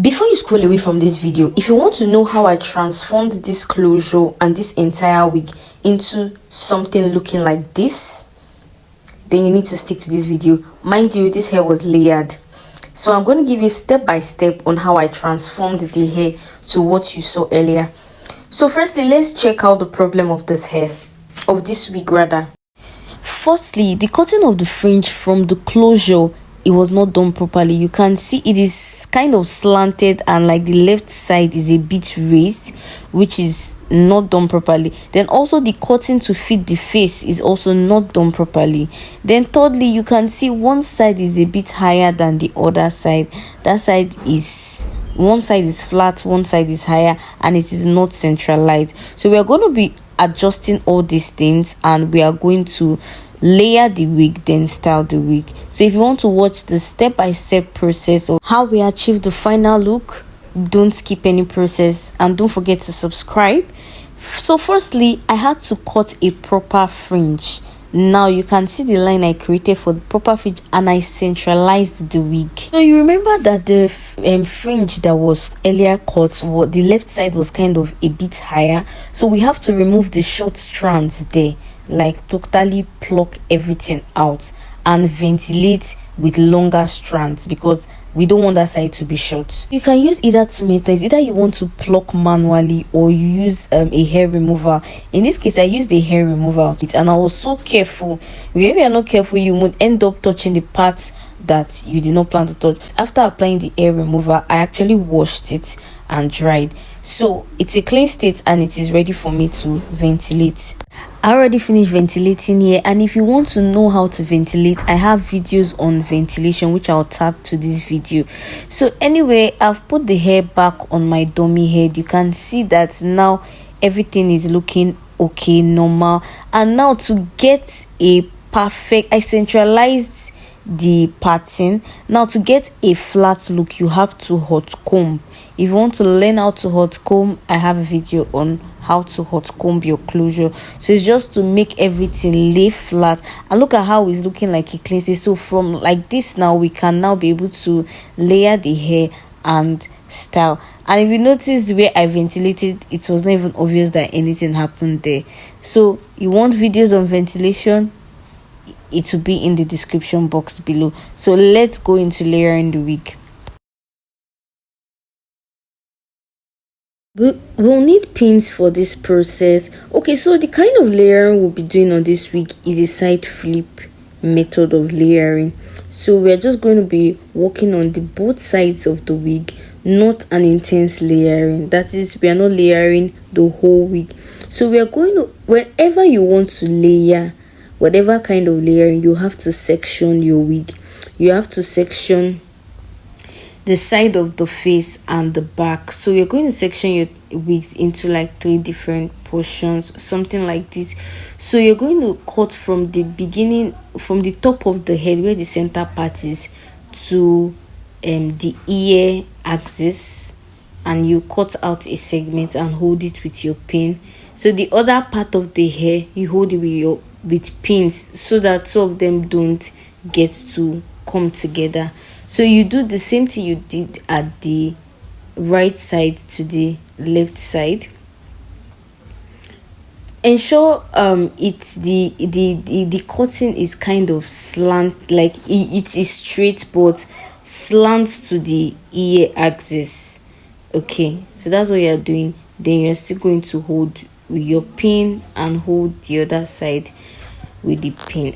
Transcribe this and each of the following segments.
Before you scroll away from this video, if you want to know how I transformed this closure and this entire wig into something looking like this, then you need to stick to this video. Mind you, this hair was layered, so I'm going to give you step by step on how I transformed the hair to what you saw earlier. So firstly, let's check out the problem of this hair, of this wig rather. Firstly, the cutting of the fringe from the closure, it was not done properly. You can see it is kind of slanted and like the left side is a bit raised, which is not done properly. Then also the cutting to fit the face is also not done properly. Then thirdly, you can see one side is a bit higher than the other side. That side is, one side is flat, one side is higher, and it is not centralized. So we are going to be adjusting all these things, and we are going to layer the wig, then style the wig. So if you want to watch the step-by-step process of how we achieve the final look, don't skip any process and don't forget to subscribe. So firstly, I had to cut a proper fringe. Now you can see the line I created for the proper fringe, and I centralized the wig. So you remember that the fringe that was earlier cut, the left side was kind of a bit higher, so we have to remove the short strands there, like totally pluck everything out and ventilate with longer strands, because we don't want that side to be short. You can use either two methods. Either you want to pluck manually or you use a hair remover. In this case, I used a hair remover, and I was so careful. If you are not careful, you would end up touching the parts that you did not plan to touch. After applying the hair remover, I actually washed it and dried, so it's a clean state and it is ready for me to ventilate. I already finished ventilating here, and if you want to know how to ventilate, I have videos on ventilation which I'll tag to this video. So anyway, I've put the hair back on my dummy head. You can see that now everything is looking okay, normal. And now to get a perfect, I centralized the pattern. Now to get a flat look, you have to hot comb. If you want to learn how to hot comb, I have a video on how to hot comb your closure. So it's just to make everything lay flat, and look at how it's looking like a clean state. So from like this, now we can now be able to layer the hair and style. And if you notice the way I ventilated, it was not even obvious that anything happened there. So you want videos on ventilation, it will be in the description box below. So let's go into layering the wig. We'll need pins for this process. Okay, so the kind of layering we'll be doing on this wig is a side flip method of layering. So we're just going to be working on the both sides of the wig, not an intense layering. That is, we are not layering the whole wig. So we are going to, whenever you want to layer, whatever kind of layering, you have to section your wig. You have to section the side of the face and the back. So you're going to section your wigs into like 3 different portions, something like this. So you're going to cut from the beginning, from the top of the head where the center part is, to the ear axis, and you cut out a segment and hold it with your pin. So the other part of the hair, you hold it with pins, so that two of them don't get to come together. So you do the same thing you did at the right side to the left side. Ensure it's the cutting is kind of slant, like it is straight but slants to the ear axis. Okay, so that's what you're doing. Then you're still going to hold with your pin and hold the other side with the pin.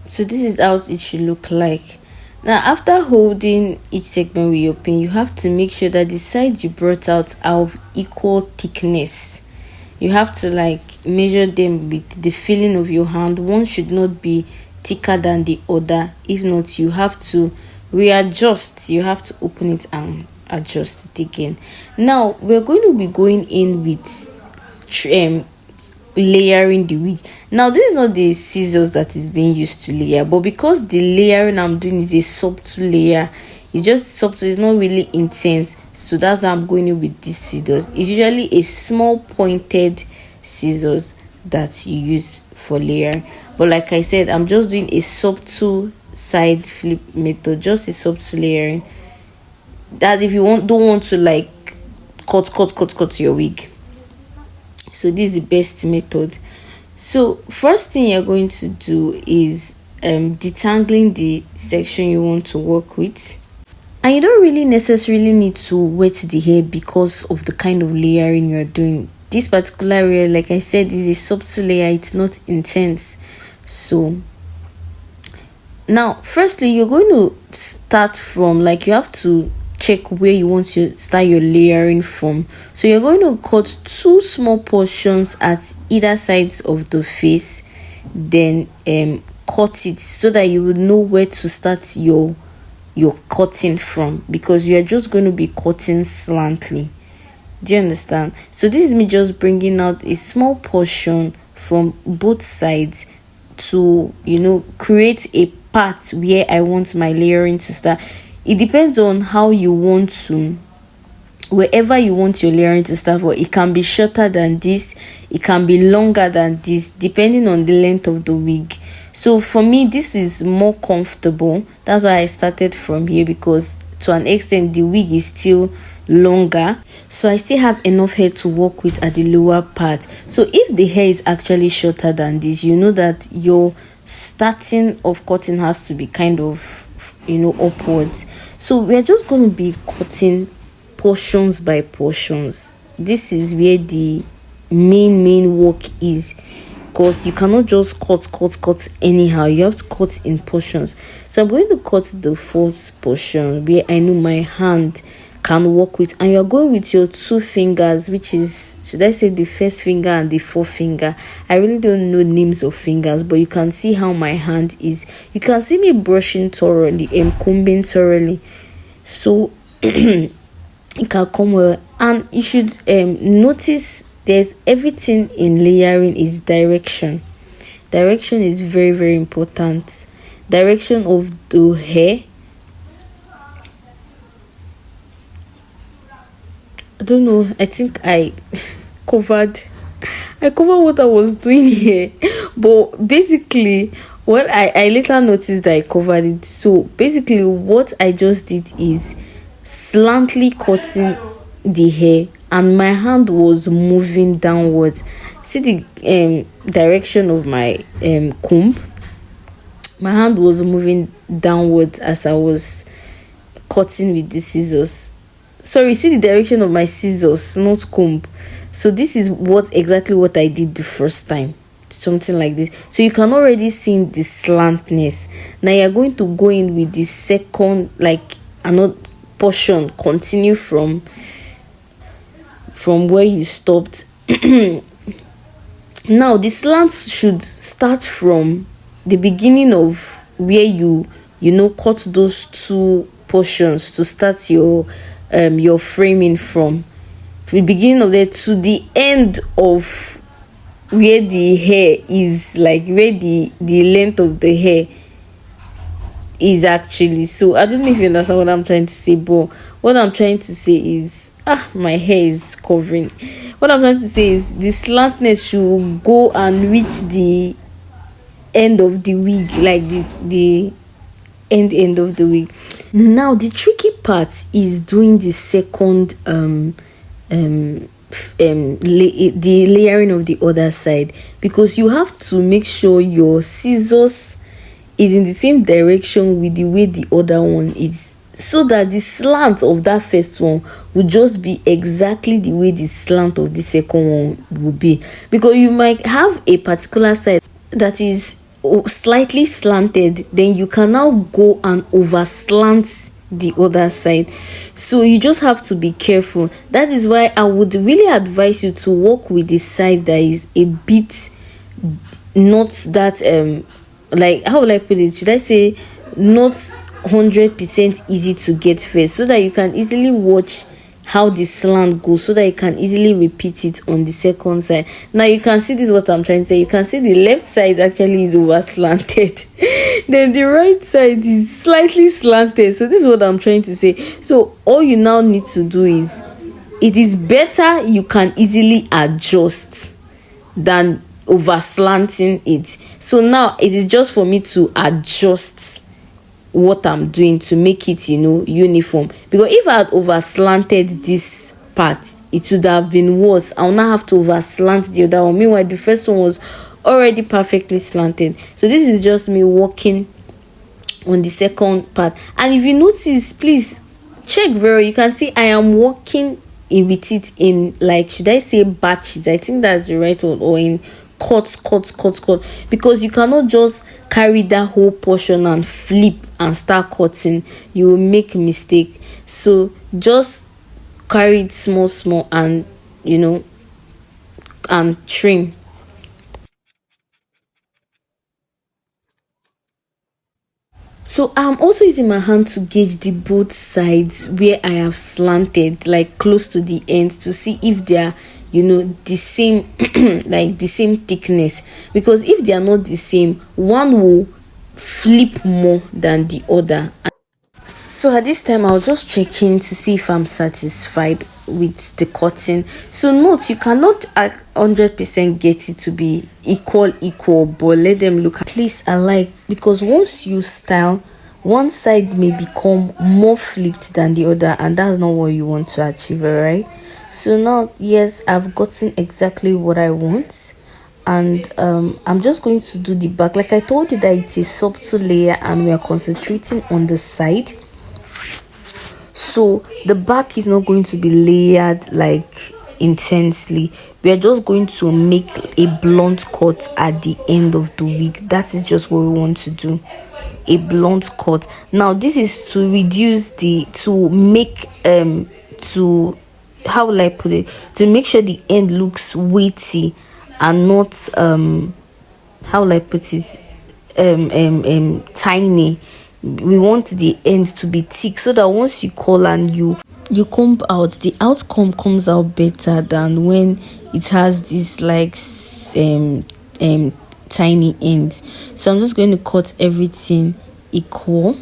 So this is how it should look like. Now after holding each segment with your pin, you have to make sure that the sides you brought out are of equal thickness. You have to like measure them with the feeling of your hand. One should not be thicker than the other. If not, you have to readjust. You have to open it and adjust it again. Now we're going to be going in with layering the wig. Now this is not the scissors that is being used to layer, but because the layering I'm doing is a subtle layer, it's just subtle, it's not really intense, so that's why I'm going in with these scissors. It's usually a small pointed scissors that you use for layering, but like I said, I'm just doing a subtle side flip method, just a subtle layering. That if you don't want to like cut your wig. So this is the best method. So first thing you're going to do is detangling the section you want to work with. And you don't really necessarily need to wet the hair because of the kind of layering you're doing. This particular layer, like I said, is a subtle layer, it's not intense. So now firstly, you're going to start from, like, you have to check where you want to start your layering from. So you're going to cut 2 small portions at either sides of the face, then cut it so that you would know where to start your cutting from, because you're just going to be cutting slantly. Do you understand? So this is me just bringing out a small portion from both sides to, you know, create a part where I want my layering to start. It depends on how you want to, wherever you want your layering to start for. It can be shorter than this, it can be longer than this, depending on the length of the wig. So for me, this is more comfortable. That's why I started from here, because to an extent the wig is still longer, so I still have enough hair to work with at the lower part. So if the hair is actually shorter than this, you know that your starting of cutting has to be kind of, you know, upwards. So we're just going to be cutting portions by portions. This is where the main work is, because you cannot just cut anyhow. You have to cut in portions. So I'm going to cut the 4th portion where I know my hand can work with, and you're going with your 2 fingers, which is, should I say, the first finger and the 4th finger. I really don't know names of fingers, but you can see how my hand is. You can see me brushing thoroughly and combing thoroughly, so it can come well. And you should notice there's everything in layering is direction. Direction is very important. Direction of the hair. I don't know, I think I covered what I was doing here, but basically what I later noticed that I covered it. So basically what I just did is slantly cutting the hair, and my hand was moving downwards. See the direction of my comb? My hand was moving downwards as I was cutting with the scissors. Sorry, see the direction of my scissors, not comb. So this is exactly what I did the first time, something like this. So you can already see the slantness. Now you're going to go in with the second, like another portion, continue from where you stopped. Now the slant should start from the beginning of where you cut those 2 portions to start your framing from the beginning of there to the end of where the hair is, like where the length of the hair is actually. So I don't know if you understand what I'm trying to say, but what I'm trying to say is my hair is covering. What I'm trying to say is the slantness should go and reach the end of the wig, like the end of the wig. Now the tricky part is doing the second the layering of the other side, because you have to make sure your scissors is in the same direction with the way the other one is, so that the slant of that first one will just be exactly the way the slant of the second one will be. Because you might have a particular side that is slightly slanted, then you can now go and over slant the other side. So you just have to be careful. That is why I would really advise you to work with the side that is a bit not that like, how will I put it, should I say, not 100% easy to get first, so that you can easily watch how the slant goes, so that you can easily repeat it on the second side. Now you can see, this is what I'm trying to say. You can see the left side actually is over slanted then the right side is slightly slanted. So this is what I'm trying to say. So all you now need to do is, it is better you can easily adjust than over slanting it. So now it is just for me to adjust what I'm doing to make it, you know, uniform. Because if I had over slanted this part, it would have been worse. I'll now have to over slant the other one. Meanwhile, the first one was already perfectly slanted. So this is just me working on the second part. And if you notice, please check very, you can see I am working with it in, like, should I say batches? I think that's the right word, or in cut, because you cannot just carry that whole portion and flip and start cutting. You will make mistake. So just carry it small and, you know, and trim. So I'm also using my hand to gauge the both sides where I have slanted, like close to the end, to see if they are, you know, the same like the same thickness. Because if they are not the same, one will flip more than the other. So at this time, I'll just check in to see if I'm satisfied with the cutting. So note, you cannot 100% get it to be equal, but let them look at least alike, because once you style, one side may become more flipped than the other, and that's not what you want to achieve. All right, so now, yes, I've gotten exactly what I want, and I'm just going to do the back. Like I told you, that it's a subtle layer and we are concentrating on the side. So the back is not going to be layered like intensely. We are just going to make a blunt cut at the end of the wig. That is just what we want to do, a blunt cut. Now this is to reduce to make to, how will I put it, to make sure the end looks weighty and not how will I put it, tiny. We want the end to be thick, so that once you curl and you comb out, the outcome comes out better than when it has this like tiny ends. So I'm just going to cut everything equal.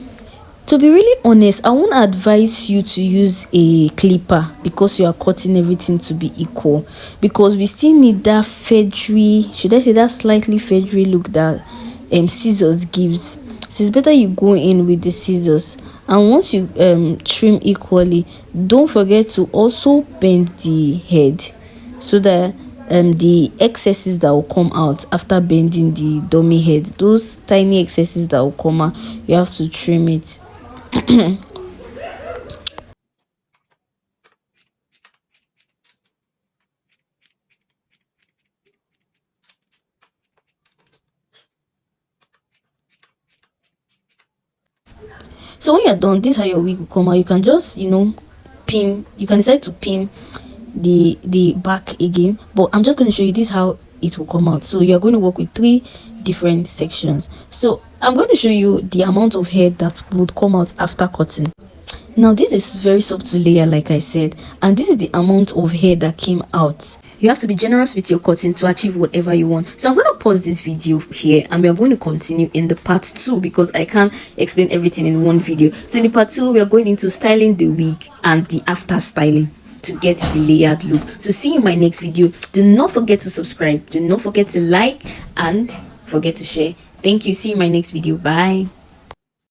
To be really honest, I won't advise you to use a clipper because you are cutting everything to be equal, because we still need that feathery, should I say that slightly feathery look that scissors gives. So it's better you go in with the scissors, and once you trim equally, don't forget to also bend the head so that the excesses that will come out after bending the dummy head, those tiny excesses that will come out, you have to trim it. So when you're done, this is how your wig will come out. You can just, you know, pin, you can decide to pin the back again, but I'm just going to show you this how it will come out. So you're going to work with 3 different sections. So I'm going to show you the amount of hair that would come out after cutting. Now this is very subtle layer, like I said, and this is the amount of hair that came out. You have to be generous with your cutting to achieve whatever you want. So I'm going to pause this video here, and we are going to continue in the part 2, because I can't explain everything in one video. So in the part 2, we are going into styling the wig and the after styling to get the layered look. So see you in my next video. Do not forget to subscribe, do not forget to like, and forget to share. Thank you. See you in my next video. Bye.